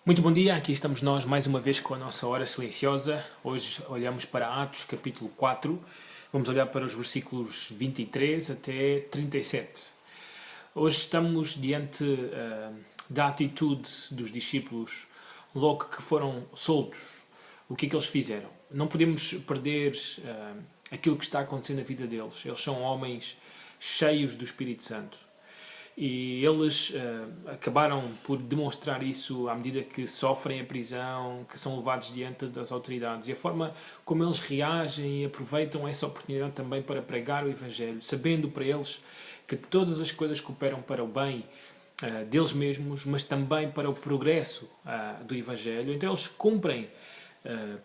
Muito bom dia, aqui estamos nós mais uma vez com a nossa hora silenciosa. Hoje olhamos para Atos capítulo 4, vamos olhar para os versículos 23 até 37. Hoje estamos diante da atitude dos discípulos logo que foram soltos. O que é que eles fizeram? Não podemos perder aquilo que está acontecendo na vida deles. Eles são homens cheios do Espírito Santo. E eles acabaram por demonstrar isso à medida que sofrem a prisão, que são levados diante das autoridades. E a forma como eles reagem e aproveitam essa oportunidade também para pregar o Evangelho, sabendo para eles que todas as coisas cooperam para o bem deles mesmos, mas também para o progresso do Evangelho. Então eles cumprem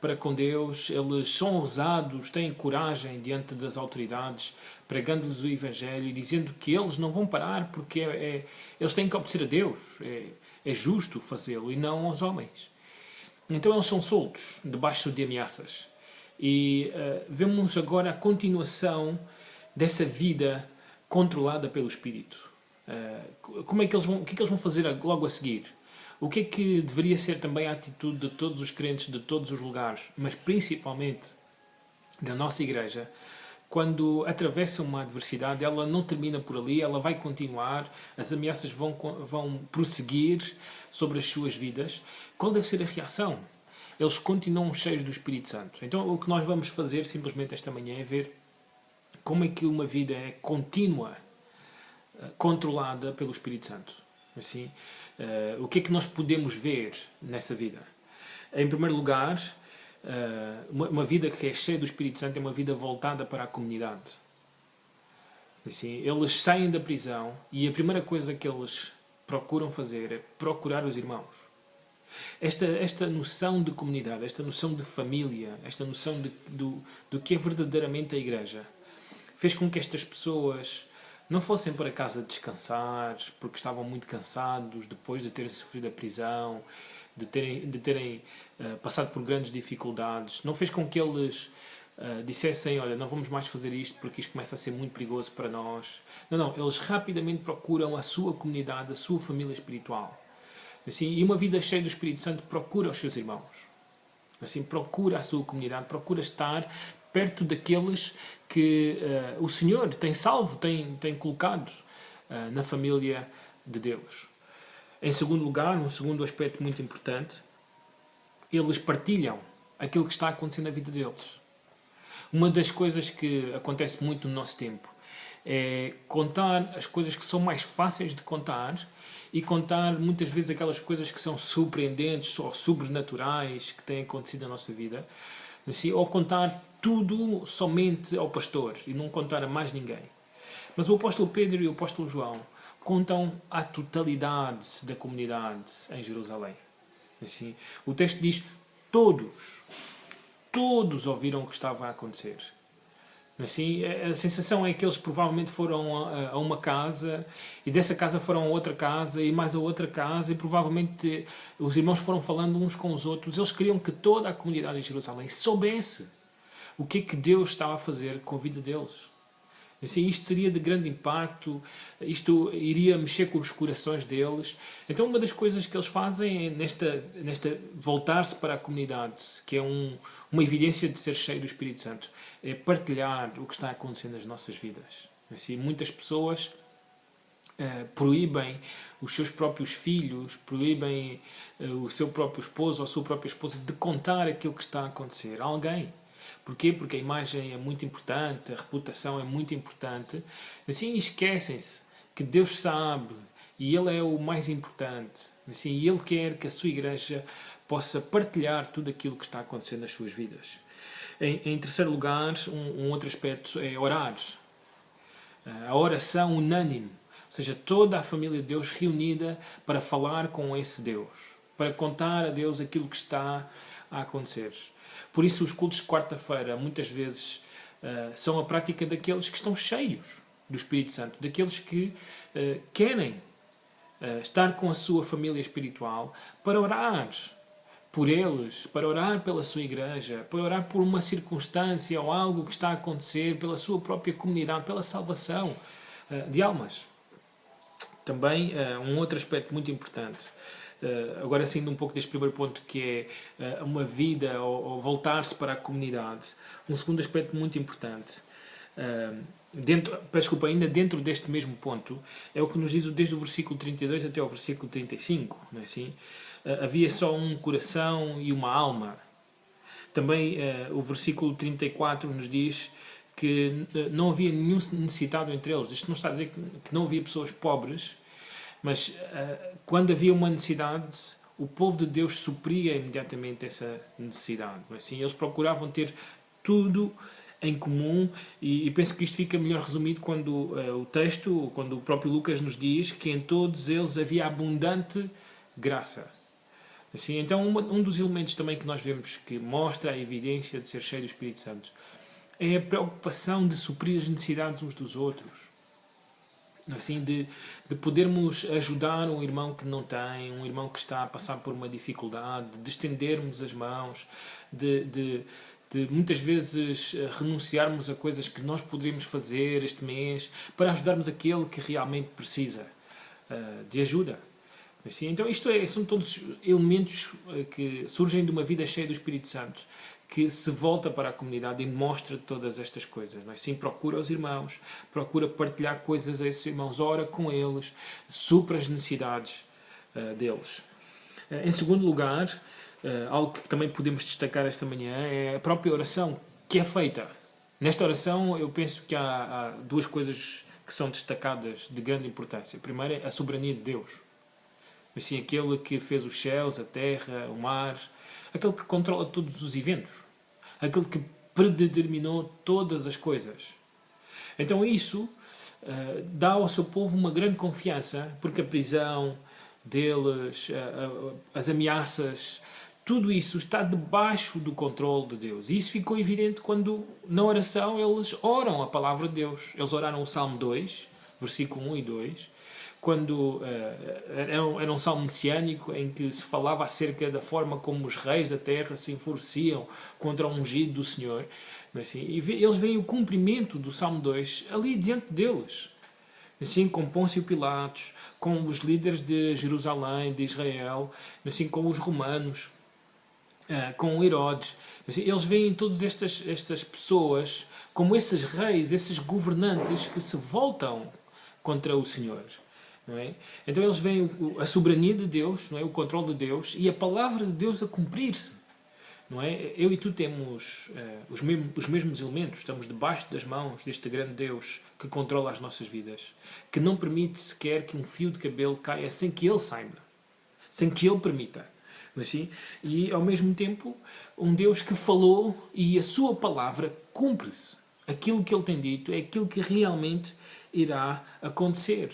para com Deus, eles são ousados, têm coragem diante das autoridades, pregando-lhes o Evangelho e dizendo que eles não vão parar porque eles têm que obedecer a Deus, é justo fazê-lo e não aos homens. Então eles são soltos debaixo de ameaças e vemos agora a continuação dessa vida controlada pelo Espírito. O que é que eles vão fazer logo a seguir? O que é que deveria ser também a atitude de todos os crentes de todos os lugares, mas principalmente da nossa igreja, quando atravessa uma adversidade, ela não termina por ali, ela vai continuar, as ameaças vão prosseguir sobre as suas vidas. Qual deve ser a reação? Eles continuam cheios do Espírito Santo. Então o que nós vamos fazer simplesmente esta manhã é ver como é que uma vida é contínua, controlada pelo Espírito Santo. Assim, o que é que nós podemos ver nessa vida? Em primeiro lugar, uma vida que é cheia do Espírito Santo é uma vida voltada para a comunidade. Assim, eles saem da prisão e a primeira coisa que eles procuram fazer é procurar os irmãos. Esta noção de comunidade, esta noção de família, esta noção do que é verdadeiramente a igreja, fez com que estas pessoas não fossem para casa descansar, porque estavam muito cansados depois de terem sofrido a prisão, de terem passado por grandes dificuldades. Não fez com que eles dissessem, olha, não vamos mais fazer isto porque isto começa a ser muito perigoso para nós. Não, eles rapidamente procuram a sua comunidade, a sua família espiritual. Assim, e uma vida cheia do Espírito Santo procura os seus irmãos. Assim, procura a sua comunidade, procura estar perto daqueles que o Senhor tem salvo, tem colocado na família de Deus. Em segundo lugar, um segundo aspecto muito importante, eles partilham aquilo que está acontecendo na vida deles. Uma das coisas que acontece muito no nosso tempo é contar as coisas que são mais fáceis de contar e contar muitas vezes aquelas coisas que são surpreendentes ou sobrenaturais que têm acontecido na nossa vida, assim, ou contar tudo somente ao pastor e não contar a mais ninguém. Mas o apóstolo Pedro e o apóstolo João contam a totalidade da comunidade em Jerusalém. Assim, o texto diz, todos ouviram o que estava a acontecer. Assim, a sensação é que eles provavelmente foram a uma casa e dessa casa foram a outra casa e mais a outra casa e provavelmente os irmãos foram falando uns com os outros. Eles queriam que toda a comunidade de Jerusalém soubesse o que é que Deus estava a fazer com a vida deles. Assim, isto seria de grande impacto, isto iria mexer com os corações deles. Então uma das coisas que eles fazem é nesta voltar-se para a comunidade, que é uma evidência de ser cheio do Espírito Santo, é partilhar o que está acontecendo nas nossas vidas. Assim, muitas pessoas proíbem os seus próprios filhos, proíbem o seu próprio esposo ou a sua própria esposa de contar aquilo que está a acontecer a alguém. Porquê? Porque a imagem é muito importante, a reputação é muito importante. Assim, esquecem-se que Deus sabe e Ele é o mais importante. Assim, e Ele quer que a sua igreja possa partilhar tudo aquilo que está acontecendo nas suas vidas. Em terceiro lugar, um outro aspecto é orar. A oração unânime. Ou seja, toda a família de Deus reunida para falar com esse Deus. Para contar a Deus aquilo que está a acontecer. Por isso os cultos de quarta-feira muitas vezes são a prática daqueles que estão cheios do Espírito Santo. Daqueles que querem estar com a sua família espiritual para orar por eles, para orar pela sua igreja, para orar por uma circunstância ou algo que está a acontecer, pela sua própria comunidade, pela salvação de almas. Também um outro aspecto muito importante agora saindo um pouco deste primeiro ponto que é uma vida ou voltar-se para a comunidade, um segundo aspecto muito importante, ainda dentro deste mesmo ponto, é o que nos diz desde o versículo 32 até ao versículo 35, não é assim? Havia só um coração e uma alma. Também o versículo 34 nos diz que não havia nenhum necessitado entre eles. Isto não está a dizer que não havia pessoas pobres, mas quando havia uma necessidade, o povo de Deus supria imediatamente essa necessidade. Não é assim? Eles procuravam ter tudo em comum, e penso que isto fica melhor resumido quando quando o próprio Lucas nos diz que em todos eles havia abundante graça. Assim, então, um dos elementos também que nós vemos que mostra a evidência de ser cheio do Espírito Santo é a preocupação de suprir as necessidades uns dos outros. Assim, de podermos ajudar um irmão que não tem, um irmão que está a passar por uma dificuldade, de estendermos as mãos, de muitas vezes renunciarmos a coisas que nós poderíamos fazer este mês para ajudarmos aquele que realmente precisa de ajuda. Assim, então são todos elementos que surgem de uma vida cheia do Espírito Santo, que se volta para a comunidade e mostra todas estas coisas. Não é? Sim, procura os irmãos, procura partilhar coisas a esses irmãos, ora com eles, supra as necessidades deles. Em segundo lugar, algo que também podemos destacar esta manhã é a própria oração que é feita. Nesta oração eu penso que há duas coisas que são destacadas de grande importância. A primeira é a soberania de Deus. Assim, aquele que fez os céus, a terra, o mar, aquele que controla todos os eventos, aquele que predeterminou todas as coisas. Então isso dá ao seu povo uma grande confiança, porque a prisão deles, as ameaças, tudo isso está debaixo do controle de Deus. E isso ficou evidente quando, na oração, eles oram a palavra de Deus. Eles oraram o Salmo 2, versículo 1 e 2, quando era um salmo messiânico em que se falava acerca da forma como os reis da terra se enfureciam contra o ungido do Senhor. Assim, e eles veem o cumprimento do Salmo 2 ali diante deles. Assim, com Pôncio Pilatos, com os líderes de Jerusalém, de Israel, assim, com os romanos, com Herodes. Assim, eles veem todas estas pessoas como esses reis, esses governantes que se voltam contra o Senhor. Não é? Então eles veem a soberania de Deus, não é? O controle de Deus e a palavra de Deus a cumprir-se. Não é? Eu e tu temos os mesmos elementos, estamos debaixo das mãos deste grande Deus que controla as nossas vidas, que não permite sequer que um fio de cabelo caia sem que Ele saiba, sem que Ele permita. Não é assim? E ao mesmo tempo, um Deus que falou e a sua palavra cumpre-se. Aquilo que Ele tem dito é aquilo que realmente irá acontecer.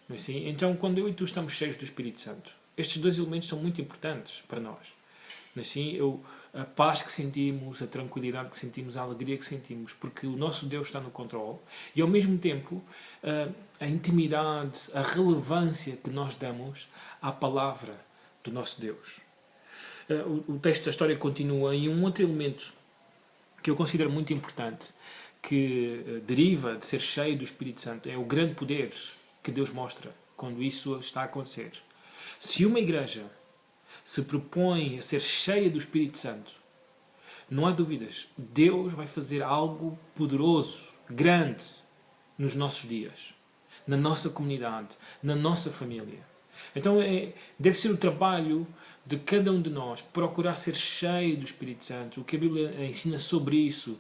Não é assim? Então, quando eu e tu estamos cheios do Espírito Santo, estes dois elementos são muito importantes para nós. Não é assim? A paz que sentimos, a tranquilidade que sentimos, a alegria que sentimos, porque o nosso Deus está no controle, e ao mesmo tempo a intimidade, a relevância que nós damos à palavra do nosso Deus. O texto da história continua e um outro elemento que eu considero muito importante, que deriva de ser cheio do Espírito Santo, é o grande poder que Deus mostra quando isso está a acontecer. Se uma igreja se propõe a ser cheia do Espírito Santo, não há dúvidas, Deus vai fazer algo poderoso, grande, nos nossos dias, na nossa comunidade, na nossa família. Então deve ser o trabalho de cada um de nós procurar ser cheio do Espírito Santo. O que a Bíblia ensina sobre isso,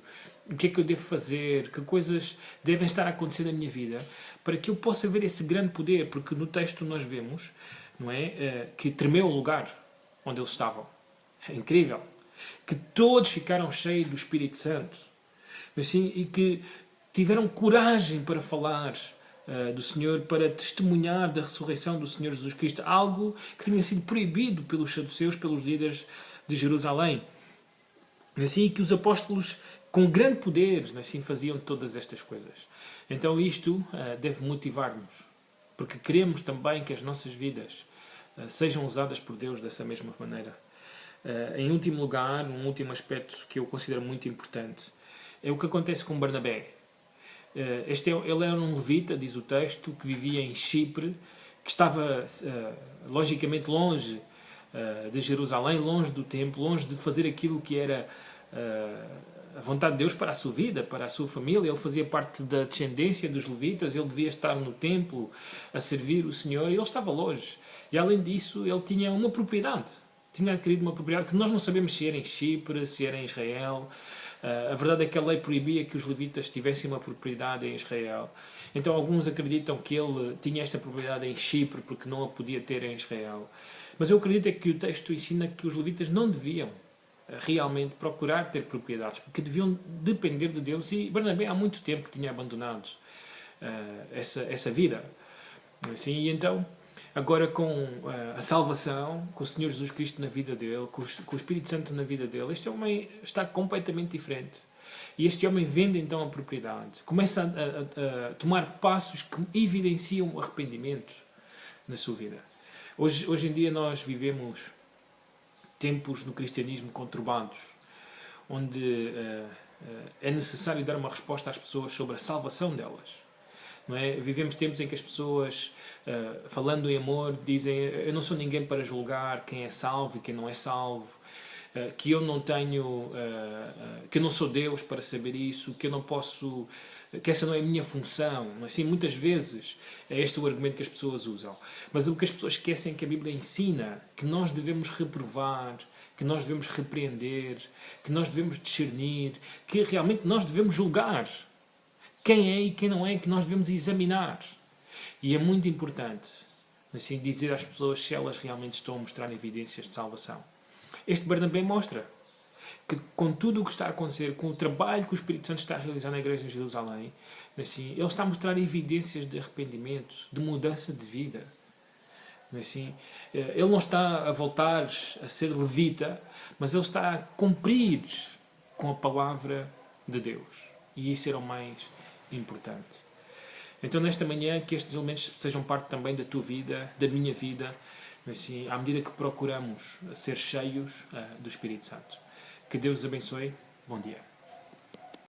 o que é que eu devo fazer, que coisas devem estar a acontecer na minha vida, para que eu possa ver esse grande poder, porque no texto nós vemos, não é, que tremeu o lugar onde eles estavam. É incrível. Que todos ficaram cheios do Espírito Santo. Assim, e que tiveram coragem para falar do Senhor, para testemunhar da ressurreição do Senhor Jesus Cristo, algo que tinha sido proibido pelos saduceus, pelos líderes de Jerusalém. Assim, que os apóstolos, com grande poder, assim, faziam todas estas coisas. Então isto deve motivar-nos, porque queremos também que as nossas vidas sejam usadas por Deus dessa mesma maneira. Em último lugar, um último aspecto que eu considero muito importante é o que acontece com Barnabé. Ele era um levita, diz o texto, que vivia em Chipre, que estava logicamente longe de Jerusalém, longe do templo, longe de fazer aquilo que era a vontade de Deus para a sua vida, para a sua família. Ele fazia parte da descendência dos levitas, ele devia estar no templo a servir o Senhor, e ele estava longe. E além disso, ele tinha uma propriedade, tinha adquirido uma propriedade que nós não sabemos se era em Chipre, se era em Israel. A verdade é que a lei proibia que os levitas tivessem uma propriedade em Israel. Então alguns acreditam que ele tinha esta propriedade em Chipre porque não a podia ter em Israel. Mas eu acredito é que o texto ensina que os levitas não deviam realmente procurar ter propriedades, porque deviam depender de Deus, e Barnabé há muito tempo que tinha abandonado essa vida. Assim, e então, agora com a salvação, com o Senhor Jesus Cristo na vida dele, com o Espírito Santo na vida dele, este homem está completamente diferente. E este homem vende então a propriedade, começa a tomar passos que evidenciam o arrependimento na sua vida. Hoje em dia nós vivemos tempos no cristianismo conturbados, onde é necessário dar uma resposta às pessoas sobre a salvação delas. Não é? Vivemos tempos em que as pessoas, falando em amor, dizem: eu não sou ninguém para julgar quem é salvo e quem não é salvo, que eu não tenho, que eu não sou Deus para saber isso, que eu não posso, que essa não é a minha função. Assim, muitas vezes é este o argumento que as pessoas usam. Mas o que as pessoas esquecem é que a Bíblia ensina que nós devemos reprovar, que nós devemos repreender, que nós devemos discernir, que realmente nós devemos julgar quem é e quem não é, que nós devemos examinar. E é muito importante, assim, dizer às pessoas se elas realmente estão a mostrar evidências de salvação. Este Barnabé mostra que, com tudo o que está a acontecer, com o trabalho que o Espírito Santo está a realizar na igreja de Jerusalém, assim, ele está a mostrar evidências de arrependimento, de mudança de vida. Assim, ele não está a voltar a ser levita, mas ele está a cumprir com a palavra de Deus. E isso era o mais importante. Então, nesta manhã, que estes elementos sejam parte também da tua vida, da minha vida, assim, à medida que procuramos ser cheios do Espírito Santo. Que Deus os abençoe. Bom dia.